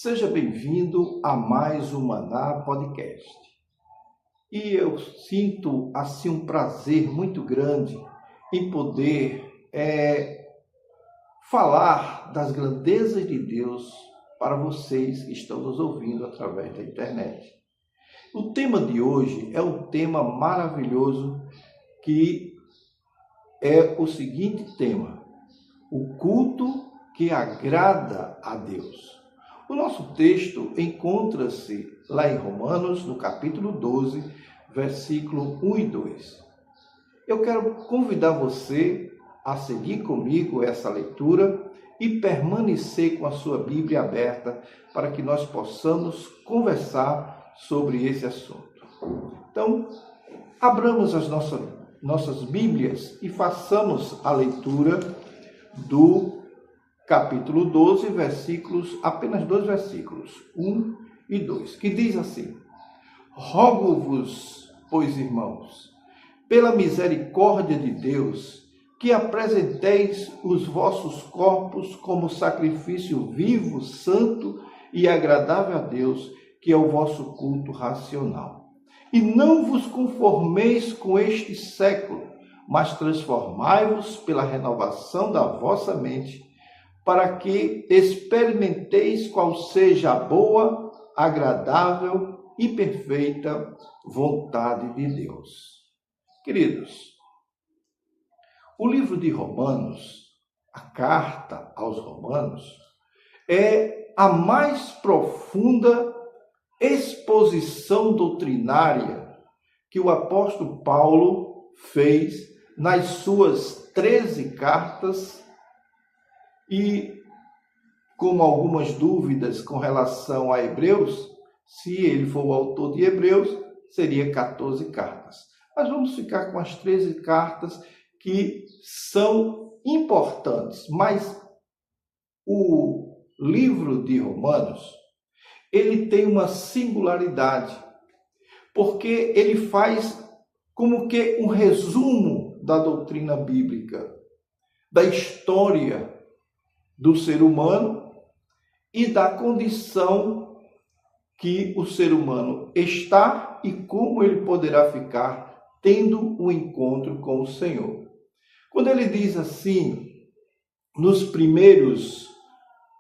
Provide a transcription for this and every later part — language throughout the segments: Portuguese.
Seja bem-vindo a mais um Maná Podcast. E eu sinto assim um prazer muito grande em poder falar das grandezas de Deus para vocês que estão nos ouvindo através da internet. O tema de hoje é um tema maravilhoso que é o seguinte tema: o culto que agrada a Deus. O nosso texto encontra-se lá em Romanos, no capítulo 12, versículo 1 e 2. Eu quero convidar você a seguir comigo essa leitura e permanecer com a sua Bíblia aberta para que nós possamos conversar sobre esse assunto. Então, abramos as nossas Bíblias e façamos a leitura do capítulo 12, apenas dois versículos, 1 e 2, que diz assim: Rogo-vos, pois, irmãos, pela misericórdia de Deus, que apresenteis os vossos corpos como sacrifício vivo, santo e agradável a Deus, que é o vosso culto racional. E não vos conformeis com este século, mas transformai-vos pela renovação da vossa mente, para que experimenteis qual seja a boa, agradável e perfeita vontade de Deus. Queridos, o livro de Romanos, a carta aos Romanos, é a mais profunda exposição doutrinária que o apóstolo Paulo fez nas suas 13 cartas. E, como algumas dúvidas com relação a Hebreus, se ele for o autor de Hebreus, seria 14 cartas. Mas vamos ficar com as 13 cartas que são importantes. Mas o livro de Romanos, ele tem uma singularidade, porque ele faz como que um resumo da doutrina bíblica, da história do ser humano e da condição que o ser humano está e como ele poderá ficar tendo um encontro com o Senhor. Quando ele diz assim, nos primeiros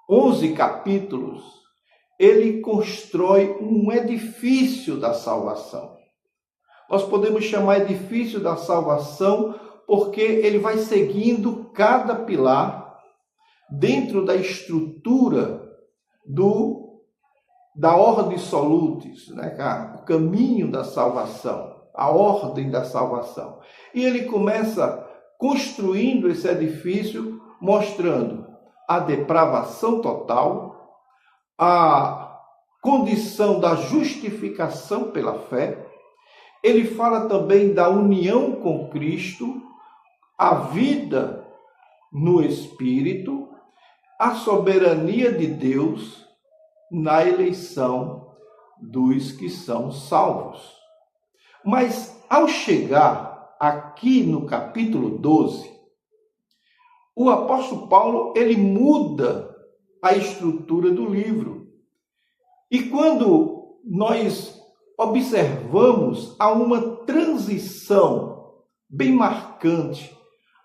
11 capítulos, ele constrói um edifício da salvação. Nós podemos chamar edifício da salvação porque ele vai seguindo cada pilar dentro da estrutura da ordem solutis, né, o caminho da salvação, a ordem da salvação. E ele começa construindo esse edifício, mostrando a depravação total, a condição da justificação pela fé. Ele fala também da união com Cristo, a vida no Espírito, a soberania de Deus na eleição dos que são salvos. Mas ao chegar aqui no capítulo 12, o apóstolo Paulo, ele muda a estrutura do livro. E quando nós observamos, há uma transição bem marcante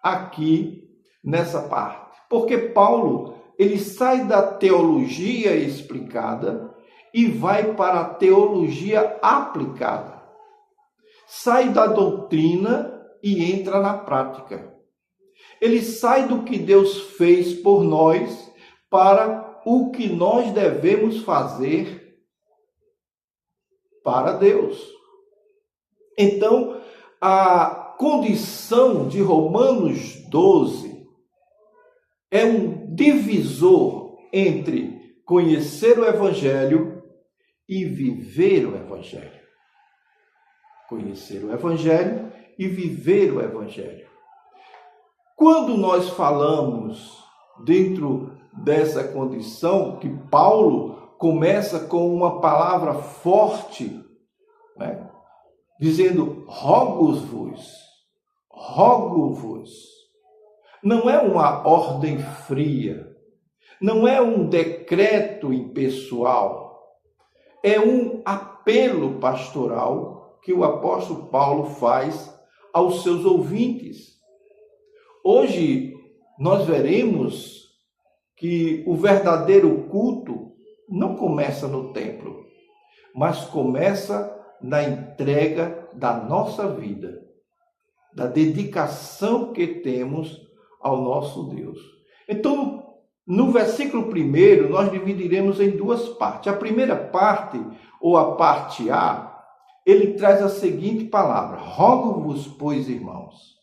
aqui nessa parte. Porque Paulo, ele sai da teologia explicada e vai para a teologia aplicada. Sai da doutrina e entra na prática. Ele sai do que Deus fez por nós para o que nós devemos fazer para Deus. Então, a condição de Romanos 12 é um divisor entre conhecer o Evangelho e viver o Evangelho. Conhecer o Evangelho e viver o Evangelho. Quando nós falamos dentro dessa condição, que Paulo começa com uma palavra forte, né? Dizendo, rogo-vos. Não é uma ordem fria, não é um decreto impessoal, é um apelo pastoral que o apóstolo Paulo faz aos seus ouvintes. Hoje nós veremos que o verdadeiro culto não começa no templo, mas começa na entrega da nossa vida, da dedicação que temos ao nosso Deus. Então, no versículo 1, nós dividiremos em duas partes. A primeira parte, ou a parte A, ele traz a seguinte palavra: rogo-vos, pois, irmãos,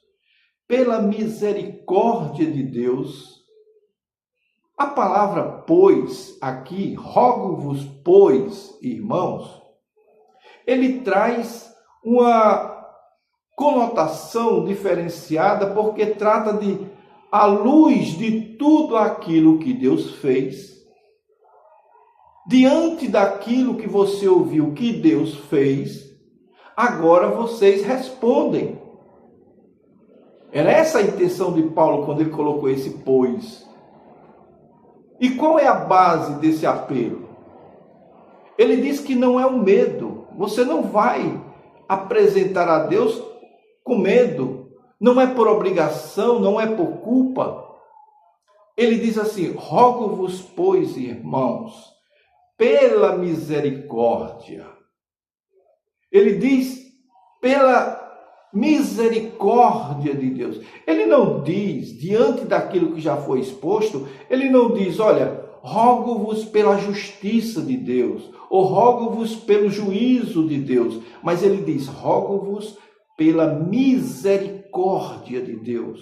pela misericórdia de Deus. A palavra pois aqui, rogo-vos, pois, irmãos, ele traz uma conotação diferenciada, porque trata de, à luz de tudo aquilo que Deus fez, diante daquilo que você ouviu que Deus fez, agora vocês respondem. Era essa a intenção de Paulo quando ele colocou esse pois. E qual é a base desse apelo? Ele diz que não é um medo. Você não vai apresentar a Deus com medo. Não é por obrigação, não é por culpa. Ele diz assim: rogo-vos, pois, irmãos, pela misericórdia. Ele diz pela misericórdia de Deus. Ele não diz, diante daquilo que já foi exposto, ele não diz, olha, rogo-vos pela justiça de Deus, ou rogo-vos pelo juízo de Deus, mas ele diz, rogo-vos pela misericórdia de Deus.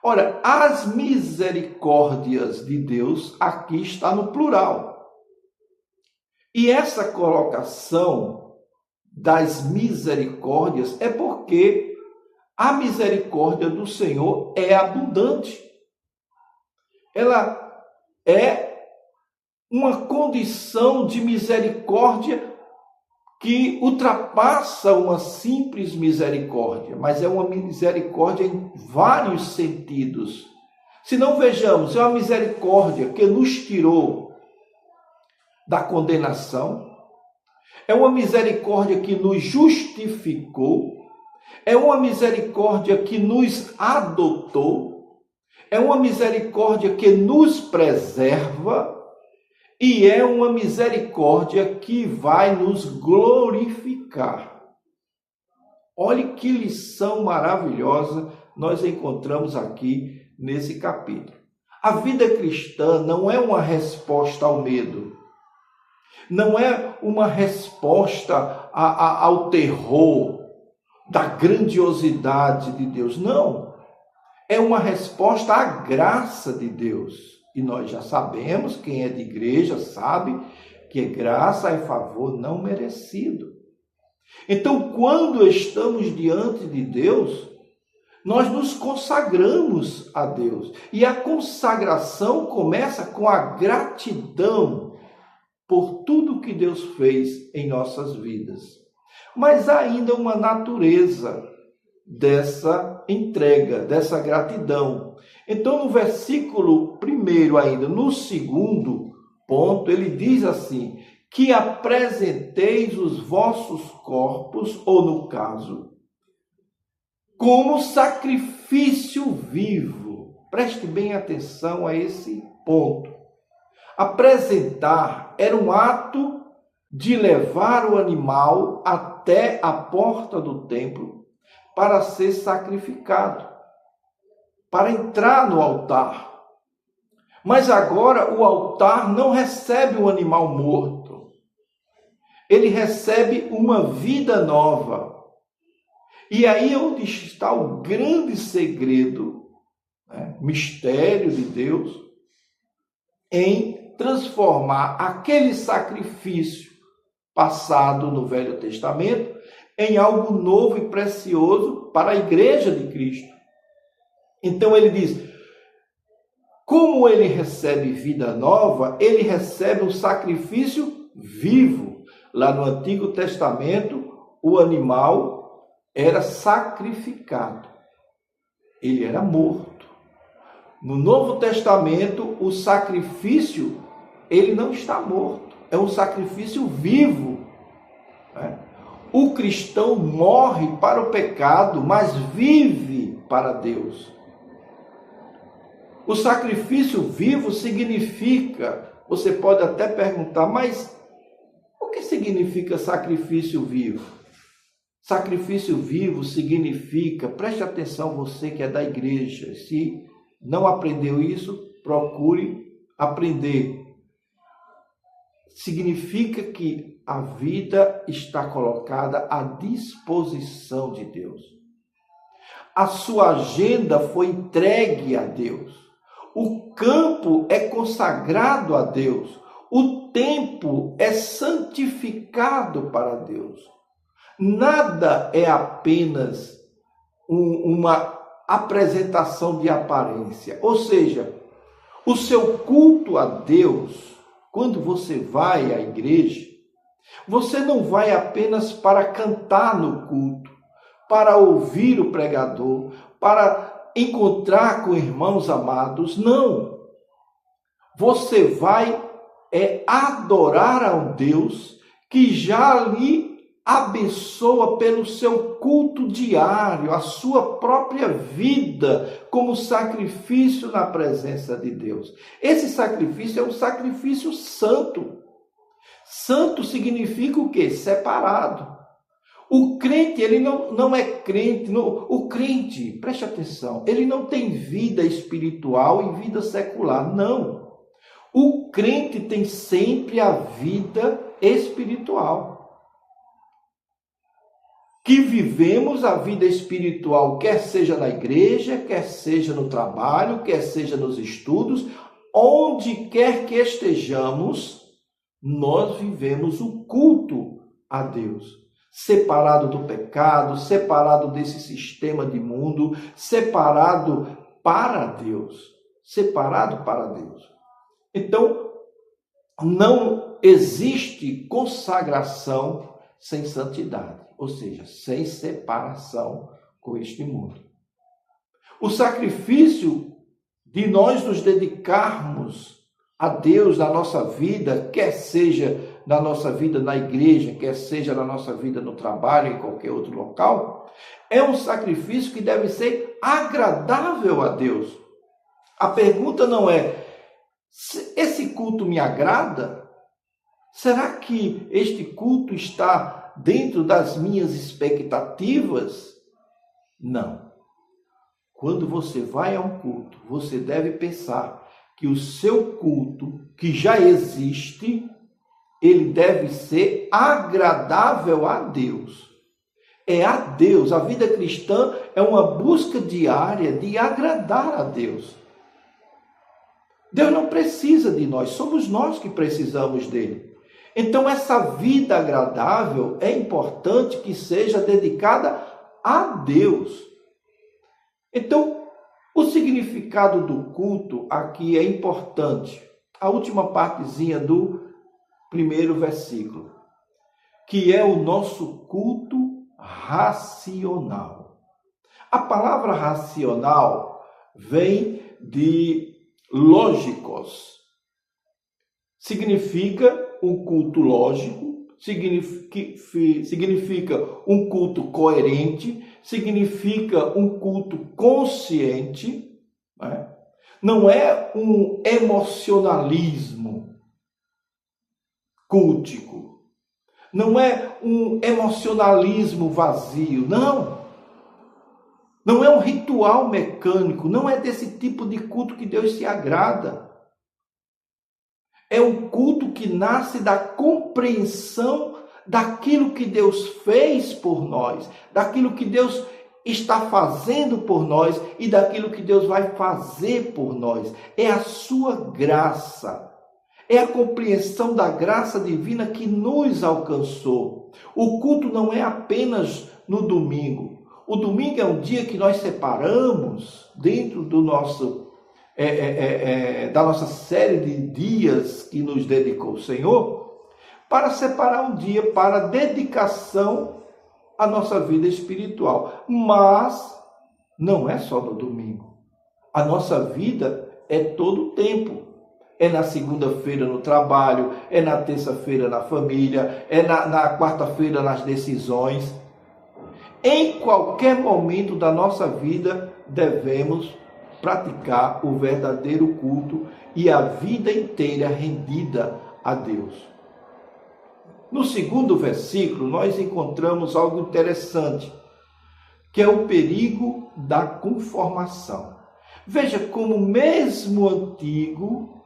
Ora, as misericórdias de Deus aqui está no plural. E essa colocação das misericórdias é porque a misericórdia do Senhor é abundante. Ela é uma condição de misericórdia que ultrapassa uma simples misericórdia, mas é uma misericórdia em vários sentidos. Se não vejamos, é uma misericórdia que nos tirou da condenação, é uma misericórdia que nos justificou, é uma misericórdia que nos adotou, é uma misericórdia que nos preserva e é uma misericórdia que vai nos glorificar. Olhe que lição maravilhosa nós encontramos aqui nesse capítulo. A vida cristã não é uma resposta ao medo. Não é uma resposta ao terror da grandiosidade de Deus. Não. É uma resposta à graça de Deus. E nós já sabemos, quem é de igreja sabe, que graça é favor não merecido. Então, quando estamos diante de Deus, nós nos consagramos a Deus. E a consagração começa com a gratidão por tudo que Deus fez em nossas vidas. Mas há ainda uma natureza dessa entrega, dessa gratidão. Então, no versículo 1 ainda, no segundo ponto, ele diz assim, que apresenteis os vossos corpos, ou no caso, como sacrifício vivo. Preste bem atenção a esse ponto. Apresentar era um ato de levar o animal até a porta do templo para ser sacrificado, para entrar no altar. Mas agora o altar não recebe um animal morto. Ele recebe uma vida nova. E aí é onde está o grande segredo, mistério de Deus, em transformar aquele sacrifício passado no Velho Testamento em algo novo e precioso para a igreja de Cristo. Então ele diz, como ele recebe vida nova, ele recebe um sacrifício vivo. Lá no Antigo Testamento, o animal era sacrificado. Ele era morto. No Novo Testamento, o sacrifício, ele não está morto, é um sacrifício vivo, né? O cristão morre para o pecado, mas vive para Deus. O sacrifício vivo significa, você pode até perguntar, mas o que significa sacrifício vivo? Sacrifício vivo significa, preste atenção você que é da igreja, se não aprendeu isso, procure aprender. Significa que a vida está colocada à disposição de Deus. A sua agenda foi entregue a Deus. O campo é consagrado a Deus. O tempo é santificado para Deus. Nada é apenas uma apresentação de aparência. Ou seja, o seu culto a Deus, quando você vai à igreja, você não vai apenas para cantar no culto, para ouvir o pregador, para encontrar com irmãos amados. Não. Você vai adorar a um Deus que já lhe abençoa pelo seu culto diário, a sua própria vida como sacrifício na presença de Deus. Esse sacrifício é um sacrifício santo. Santo significa o quê? Separado. O crente, ele não é crente. O crente, preste atenção, ele não tem vida espiritual e vida secular, não. O crente tem sempre a vida espiritual. Que vivemos a vida espiritual, quer seja na igreja, quer seja no trabalho, quer seja nos estudos, onde quer que estejamos, nós vivemos o culto a Deus. Separado do pecado, separado desse sistema de mundo, separado para Deus. Separado para Deus. Então, não existe consagração sem santidade. Ou seja, sem separação com este mundo. O sacrifício de nós nos dedicarmos a Deus na nossa vida, quer seja na nossa vida na igreja, quer seja na nossa vida no trabalho, em qualquer outro local, é um sacrifício que deve ser agradável a Deus. A pergunta não é, esse culto me agrada? Será que este culto está dentro das minhas expectativas? Não. Quando você vai a um culto, você deve pensar que o seu culto, que já existe, ele deve ser agradável a Deus. É a Deus. A vida cristã é uma busca diária de agradar a Deus. Deus não precisa de nós, somos nós que precisamos dele. Então, essa vida agradável é importante que seja dedicada a Deus. Então, o significado do culto aqui é importante. A última partezinha do primeiro versículo, que é o nosso culto racional. A palavra racional vem de lógicos. Significa um culto lógico, significa um culto coerente, significa um culto consciente, né? Não é um emocionalismo cultico, não é um emocionalismo vazio, não. Não é um ritual mecânico, não é desse tipo de culto que Deus se agrada. É um culto que nasce da compreensão daquilo que Deus fez por nós, daquilo que Deus está fazendo por nós e daquilo que Deus vai fazer por nós. É a sua graça, é a compreensão da graça divina que nos alcançou. O culto não é apenas no domingo. O domingo é um dia que nós separamos dentro do nosso da nossa série de dias que nos dedicou o Senhor, para separar um dia para dedicação à nossa vida espiritual. Mas não é só no domingo. A nossa vida é todo o tempo. É na segunda-feira no trabalho, é na terça-feira na família, é na quarta-feira nas decisões. Em qualquer momento da nossa vida, devemos praticar o verdadeiro culto e a vida inteira rendida a Deus. No segundo versículo, nós encontramos algo interessante, que é o perigo da conformação. Veja como mesmo antigo,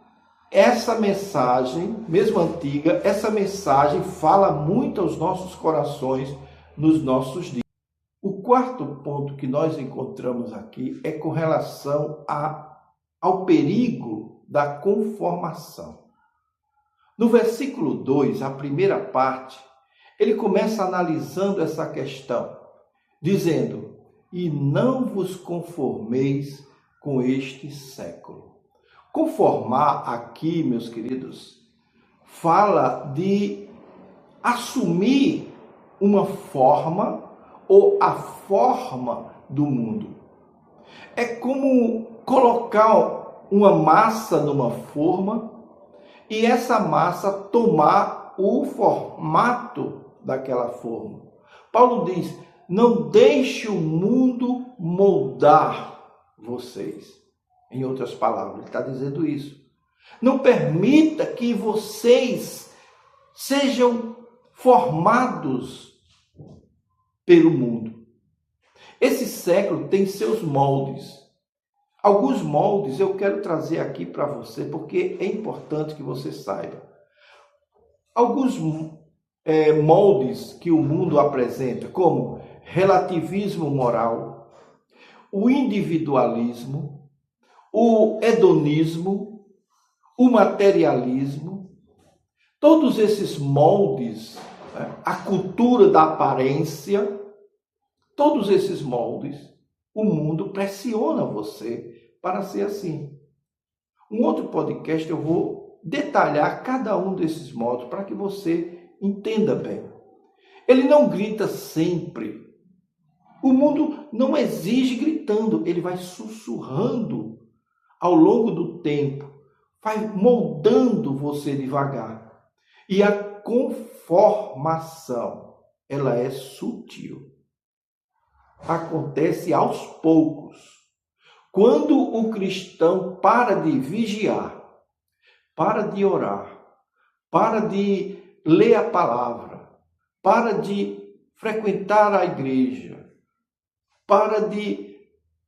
essa mensagem, mesmo antiga, essa mensagem fala muito aos nossos corações nos nossos dias. O quarto ponto que nós encontramos aqui é com relação ao perigo da conformação. No versículo 2, a primeira parte, ele começa analisando essa questão, dizendo: e não vos conformeis com este século. Conformar aqui, meus queridos, fala de assumir uma forma ou a forma do mundo. É como colocar uma massa numa forma e essa massa tomar o formato daquela forma. Paulo diz: não deixe o mundo moldar vocês. Em outras palavras, ele está dizendo isso. Não permita que vocês sejam formados pelo mundo. Esse século tem seus moldes. Alguns moldes eu quero trazer aqui para você, porque é importante que você saiba. Alguns moldes que o mundo apresenta, como relativismo moral, o individualismo, o hedonismo, o materialismo, todos esses moldes, a cultura da aparência, todos esses moldes, o mundo pressiona você para ser assim. Um outro podcast eu vou detalhar cada um desses moldes para que você entenda bem. Ele não grita sempre. O mundo não exige gritando, ele vai sussurrando ao longo do tempo, vai moldando você devagar. E a conformação, ela é sutil. Acontece aos poucos. Quando o cristão para de vigiar, para de orar, para de ler a palavra, para de frequentar a igreja, para de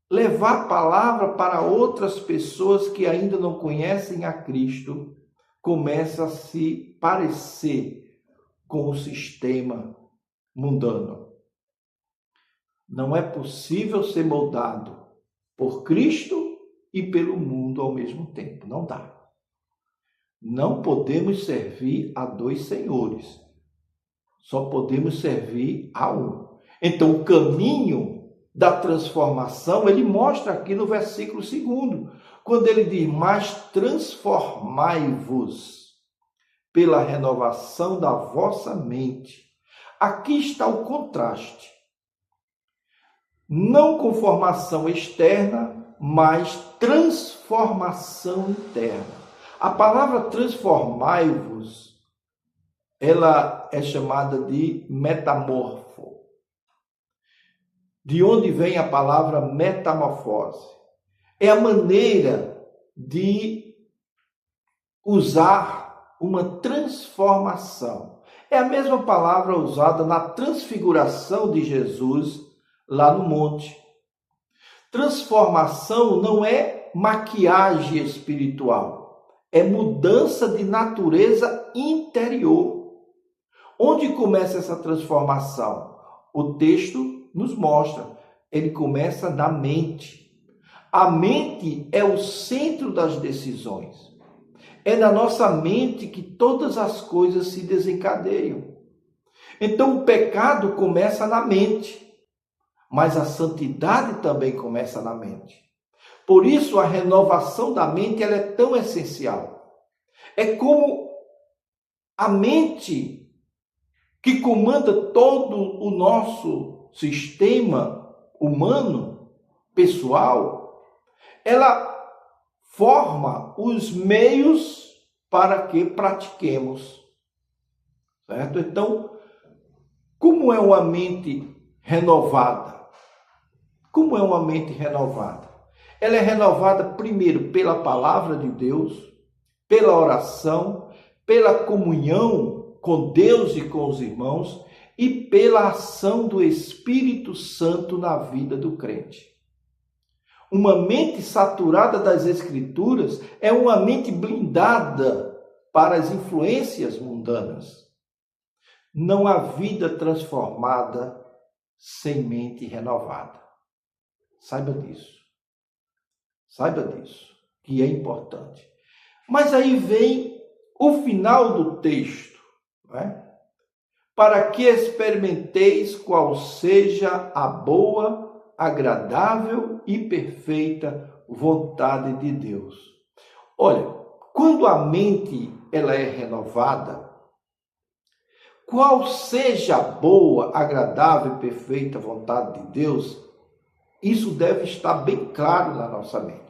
levar a palavra para outras pessoas que ainda não conhecem a Cristo, começa a se parecer com o sistema mundano. Não é possível ser moldado por Cristo e pelo mundo ao mesmo tempo. Não dá. Não podemos servir a dois senhores. Só podemos servir a um. Então, o caminho da transformação, ele mostra aqui no versículo 2, quando ele diz: mas transformai-vos pela renovação da vossa mente. Aqui está o contraste. Não conformação externa, mas transformação interna. A palavra transformai-vos, ela é chamada de metamorfo. De onde vem a palavra metamorfose? É a maneira de usar uma transformação. É a mesma palavra usada na transfiguração de Jesus lá no monte. Transformação não é maquiagem espiritual, é mudança de natureza interior. Onde começa essa transformação? O texto nos mostra. Ele começa na mente. A mente é o centro das decisões. É na nossa mente que todas as coisas se desencadeiam. Então o pecado começa na mente, mas a santidade também começa na mente. Por isso a renovação da mente ela é tão essencial. É como a mente que comanda todo o nosso sistema humano, pessoal, ela forma os meios para que pratiquemos. Certo? Então, como é uma mente renovada? Como é uma mente renovada? Ela é renovada primeiro pela palavra de Deus, pela oração, pela comunhão com Deus e com os irmãos e pela ação do Espírito Santo na vida do crente. Uma mente saturada das Escrituras é uma mente blindada para as influências mundanas. Não há vida transformada sem mente renovada. Saiba disso. Saiba disso, que é importante. Mas aí vem o final do texto, né? Para que experimenteis qual seja a boa, agradável e perfeita vontade de Deus. Olha, quando a mente ela é renovada, qual seja a boa, agradável e perfeita vontade de Deus, isso deve estar bem claro na nossa mente.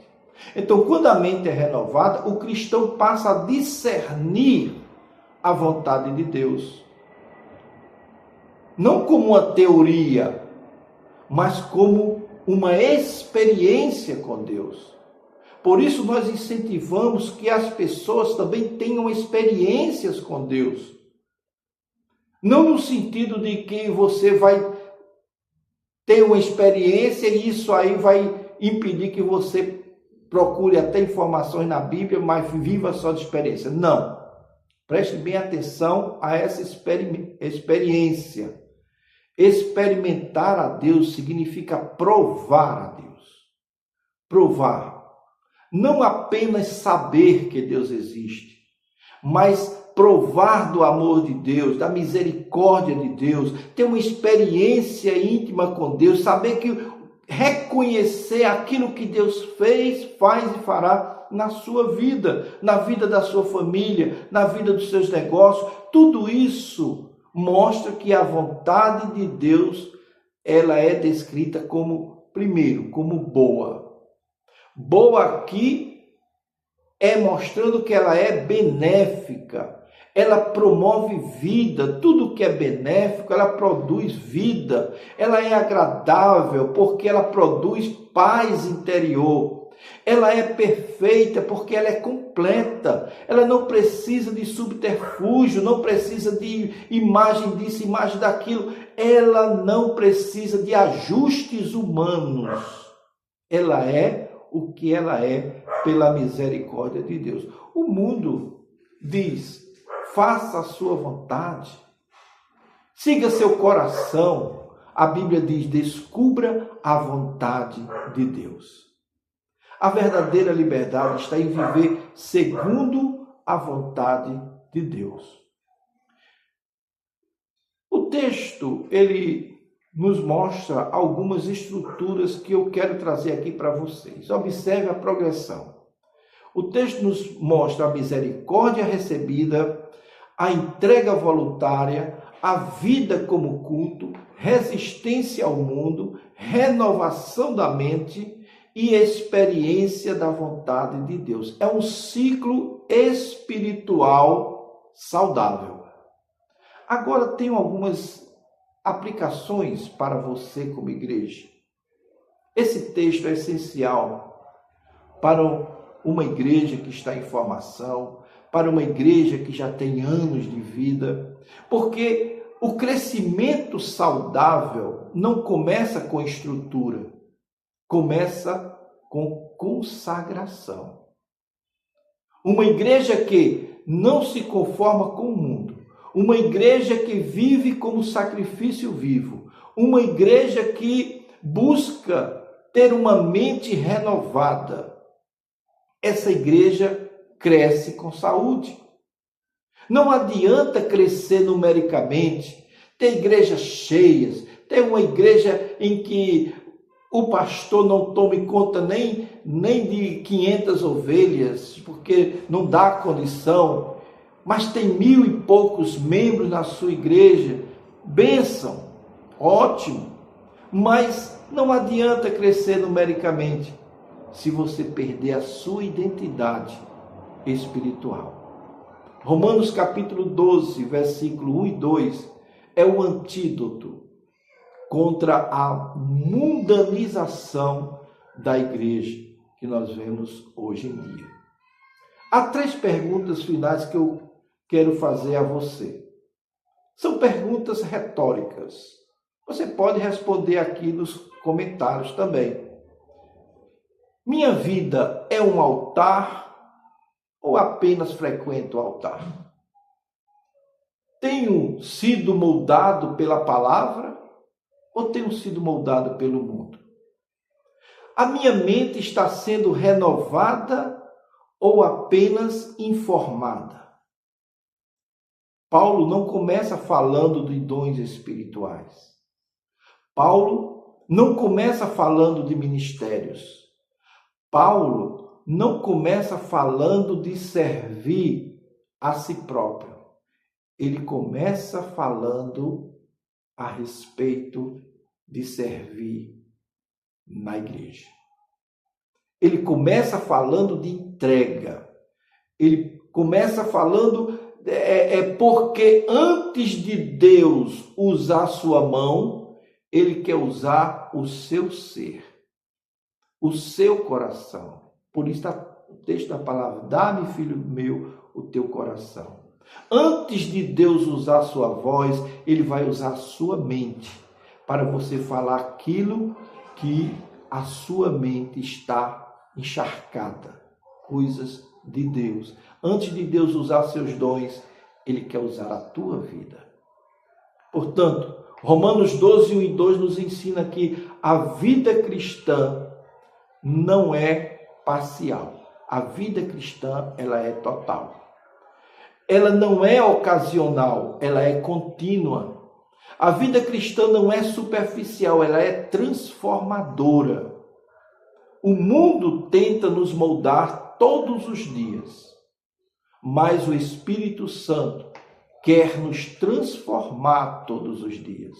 Então, quando a mente é renovada, o cristão passa a discernir a vontade de Deus. Não como uma teoria, mas como uma experiência com Deus. Por isso, nós incentivamos que as pessoas também tenham experiências com Deus. Não no sentido de que você vai ter uma experiência e isso aí vai impedir que você procure até informações na Bíblia, mas viva só de experiência. Não. Preste bem atenção a essa experiência. Experimentar a Deus significa provar a Deus. Provar. Não apenas saber que Deus existe, mas provar do amor de Deus, da misericórdia de Deus, ter uma experiência íntima com Deus, saber que reconhecer aquilo que Deus fez, faz e fará na sua vida, na vida da sua família, na vida dos seus negócios. Tudo isso mostra que a vontade de Deus, ela é descrita como, primeiro, como boa. Boa aqui é mostrando que ela é benéfica. Ela promove vida, tudo que é benéfico, ela produz vida, ela é agradável porque ela produz paz interior, ela é perfeita porque ela é completa, ela não precisa de subterfúgio, não precisa de imagem disso, imagem daquilo, ela não precisa de ajustes humanos, ela é o que ela é pela misericórdia de Deus. O mundo diz: faça a sua vontade, siga seu coração. A Bíblia diz: descubra a vontade de Deus. A verdadeira liberdade está em viver segundo a vontade de Deus. O texto, ele nos mostra algumas estruturas que eu quero trazer aqui para vocês. Observe a progressão. O texto nos mostra a misericórdia recebida, a entrega voluntária, a vida como culto, resistência ao mundo, renovação da mente e experiência da vontade de Deus. É um ciclo espiritual saudável. Agora, tenho algumas aplicações para você como igreja. Esse texto é essencial para uma igreja que está em formação, para uma igreja que já tem anos de vida, porque o crescimento saudável não começa com estrutura, começa com consagração. Uma igreja que não se conforma com o mundo, uma igreja que vive como sacrifício vivo, uma igreja que busca ter uma mente renovada. Essa igreja cresce com saúde. Não adianta crescer numericamente, ter igrejas cheias, ter uma igreja em que o pastor não tome conta nem de 500 ovelhas, porque não dá condição, mas tem 1000 e poucos membros na sua igreja. Bênção, ótimo, mas não adianta crescer numericamente. se você perder a sua identidade espiritual. Romanos capítulo 12, versículo 1 e 2 é o antídoto contra a mundanização da igreja que nós vemos hoje em dia. Há 3 perguntas finais que eu quero fazer a você. São perguntas retóricas. Você pode responder aqui nos comentários também. Minha vida é um altar ou apenas frequento o altar? Tenho sido moldado pela palavra ou tenho sido moldado pelo mundo? A minha mente está sendo renovada ou apenas informada? Paulo não começa falando de dons espirituais. Paulo não começa falando de ministérios. Paulo não começa falando de servir a si próprio. Ele começa falando a respeito de servir na igreja. Ele começa falando de entrega. Ele começa falando porque antes de Deus usar sua mão, Ele quer usar o seu ser, o seu coração. Por isso está o texto da palavra: dá-me, filho meu, o teu coração. Antes de Deus usar a sua voz, Ele vai usar a sua mente para você falar aquilo que a sua mente está encharcada, coisas de Deus. Antes de Deus usar seus dons, Ele quer usar a tua vida. Portanto, Romanos 12, 1 e 2 nos ensina que a vida cristã não é parcial. A vida cristã, ela é total. Ela não é ocasional, ela é contínua. A vida cristã não é superficial, ela é transformadora. O mundo tenta nos moldar todos os dias, mas o Espírito Santo quer nos transformar todos os dias.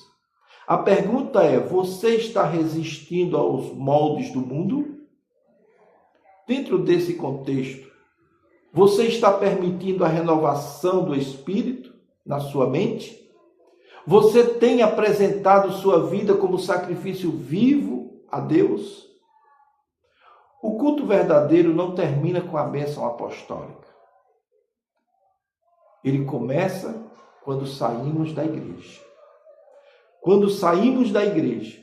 A pergunta é: você está resistindo aos moldes do mundo? Dentro desse contexto, você está permitindo a renovação do Espírito na sua mente? Você tem apresentado sua vida como sacrifício vivo a Deus? O culto verdadeiro não termina com a bênção apostólica. Ele começa quando saímos da igreja. Quando saímos da igreja,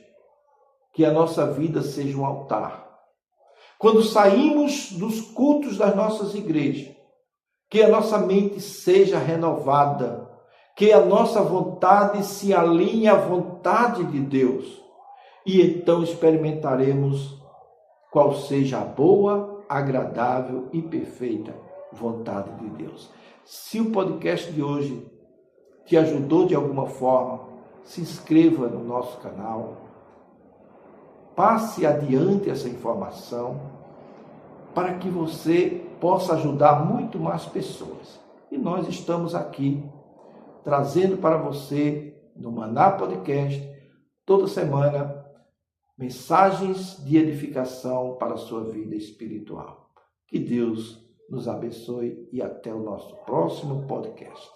que a nossa vida seja um altar. Quando saímos dos cultos das nossas igrejas, que a nossa mente seja renovada, que a nossa vontade se alinhe à vontade de Deus. E então experimentaremos qual seja a boa, agradável e perfeita vontade de Deus. Se o podcast de hoje te ajudou de alguma forma, se inscreva no nosso canal, passe adiante essa informação para que você possa ajudar muito mais pessoas. E nós estamos aqui trazendo para você, no Maná Podcast, toda semana, mensagens de edificação para a sua vida espiritual. Que Deus nos abençoe e até o nosso próximo podcast.